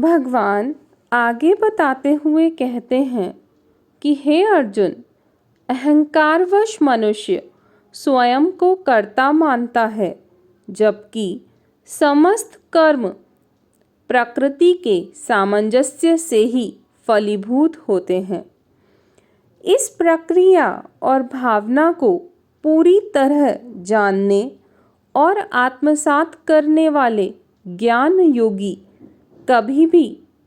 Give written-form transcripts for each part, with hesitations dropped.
भगवान आगे बताते हुए कहते हैं कि हे अर्जुन, अहंकारवश मनुष्य स्वयं को कर्ता मानता है, जबकि समस्त कर्म प्रकृति के सामंजस्य से ही फलीभूत होते हैं। इस प्रक्रिया और भावना को पूरी तरह जानने और आत्मसात करने वाले ज्ञान योगी कभी भी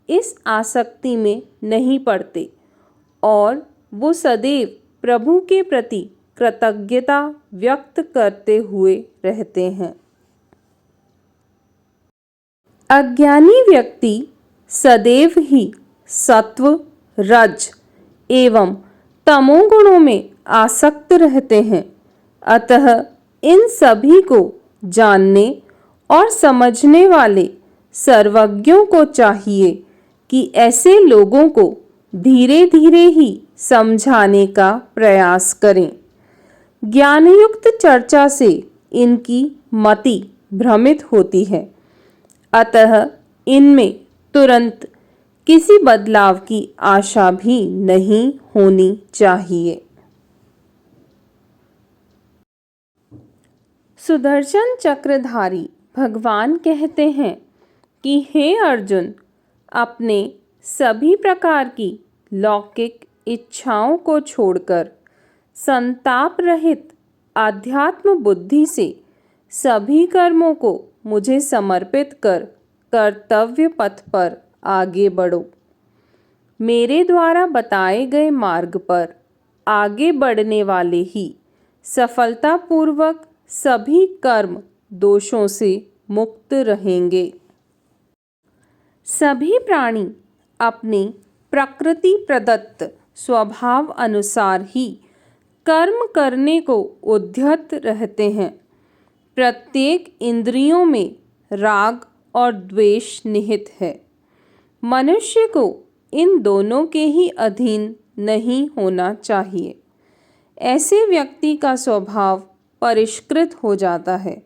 इस आसक्ति में नहीं पड़ते और वो सदैव प्रभु के प्रति कृतज्ञता व्यक्त करते हुए रहते हैं। अज्ञानी व्यक्ति सदैव ही सत्व, रज एवं तमोगुणों में आसक्त रहते हैं। अतः इन सभी को जानने और समझने वाले सर्वज्ञों को चाहिए कि ऐसे लोगों को धीरे धीरे ही समझाने का प्रयास करें। ज्ञानयुक्त चर्चा से इनकी मति भ्रमित होती है, अतः इनमें तुरंत किसी बदलाव की आशा भी नहीं होनी चाहिए। सुदर्शन चक्रधारी भगवान कहते हैं कि हे अर्जुन, अपने सभी प्रकार की लौकिक इच्छाओं को छोड़कर संताप रहित आध्यात्म बुद्धि से सभी कर्मों को मुझे समर्पित कर कर्तव्य पथ पर आगे बढ़ो। मेरे द्वारा बताए गए मार्ग पर आगे बढ़ने वाले ही सफलतापूर्वक सभी कर्म दोषों से मुक्त रहेंगे। सभी प्राणी अपने प्रकृति प्रदत्त स्वभाव अनुसार ही कर्म करने को उद्यत रहते हैं। प्रत्येक इंद्रियों में राग और द्वेष निहित है। मनुष्य को इन दोनों के ही अधीन नहीं होना चाहिए। ऐसे व्यक्ति का स्वभाव परिष्कृत हो जाता है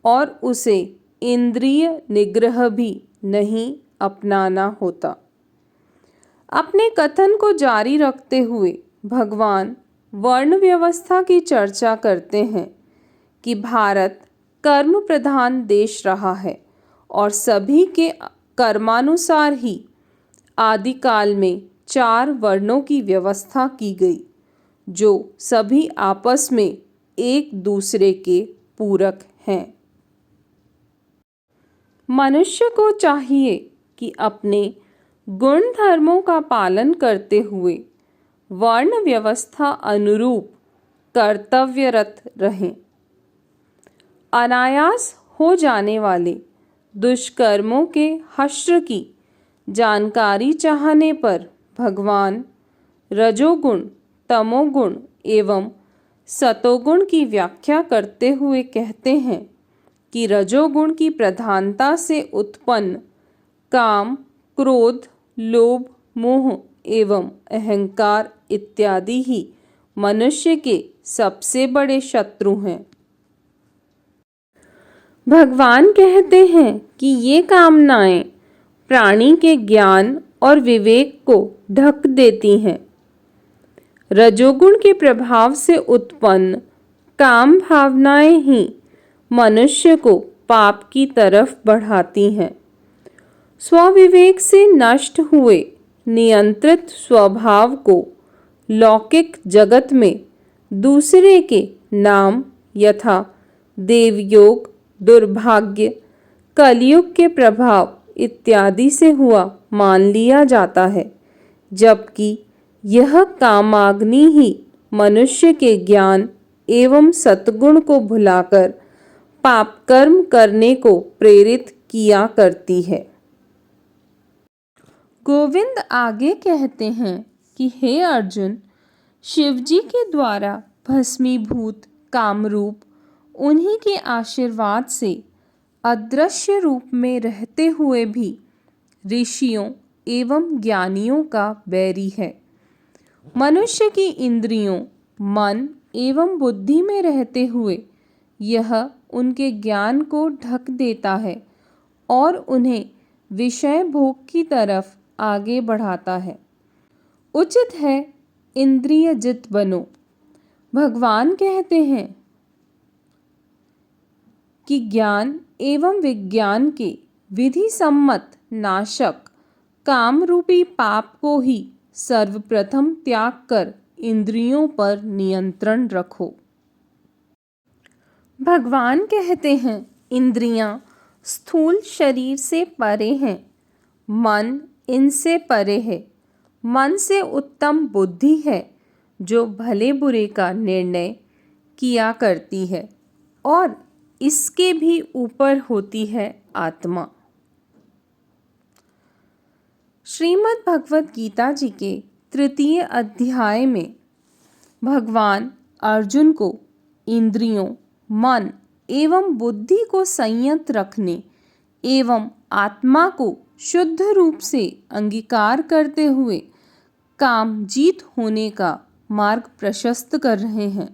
और उसे इंद्रिय निग्रह भी नहीं अपनाना होता। अपने कथन को जारी रखते हुए भगवान वर्ण व्यवस्था की चर्चा करते हैं कि भारत कर्म प्रधान देश रहा है और सभी के कर्मानुसार ही आदिकाल में 4 वर्णों की व्यवस्था की गई, जो सभी आपस में एक दूसरे के पूरक हैं। मनुष्य को चाहिए कि अपने गुण धर्मों का पालन करते हुए वर्ण व्यवस्था अनुरूप कर्तव्यरत रहें। अनायास हो जाने वाले दुष्कर्मों के हश्र की जानकारी चाहने पर भगवान रजोगुण, तमोगुण एवं सतोगुण की व्याख्या करते हुए कहते हैं कि रजोगुण की प्रधानता से उत्पन्न काम, क्रोध, लोभ, मोह एवं अहंकार इत्यादि ही मनुष्य के सबसे बड़े शत्रु हैं। भगवान कहते हैं कि ये कामनाएं प्राणी के ज्ञान और विवेक को ढक देती हैं। रजोगुण के प्रभाव से उत्पन्न काम भावनाएं ही मनुष्य को पाप की तरफ बढ़ाती हैं। स्वविवेक से नष्ट हुए नियंत्रित स्वभाव को लौकिक जगत में दूसरे के नाम यथा देवयोग, दुर्भाग्य, कलयुग के प्रभाव इत्यादि से हुआ मान लिया जाता है, जबकि यह कामाग्नि ही मनुष्य के ज्ञान एवं सद्गुण को भुलाकर पाप कर्म करने को प्रेरित किया करती है। गोविंद आगे कहते हैं कि हे अर्जुन, शिवजी के द्वारा भस्मीभूत कामरूप उन्हीं के आशीर्वाद से अदृश्य रूप में रहते हुए भी ऋषियों एवं ज्ञानियों का बैरी है। मनुष्य की इंद्रियों, मन एवं बुद्धि में रहते हुए यह उनके ज्ञान को ढक देता है और उन्हें विषय भोग की तरफ आगे बढ़ाता है। उचित है इंद्रिय जित बनो। भगवान कहते हैं कि ज्ञान एवं विज्ञान के विधि सम्मत नाशक काम रूपी पाप को ही सर्वप्रथम त्याग कर इंद्रियों पर नियंत्रण रखो। भगवान कहते हैं इंद्रियां स्थूल शरीर से परे हैं, मन इनसे परे है। मन से उत्तम बुद्धि है जो भले बुरे का निर्णय किया करती है और इसके भी ऊपर होती है आत्मा। श्रीमद् भगवत गीता जी के 3 अध्याय में भगवान अर्जुन को इंद्रियों, मन एवं बुद्धि को संयत रखने एवं आत्मा को शुद्ध रूप से अंगीकार करते हुए काम जीत होने का मार्ग प्रशस्त कर रहे हैं।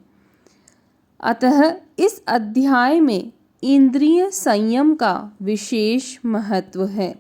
अतः इस अध्याय में इंद्रिय संयम का विशेष महत्व है।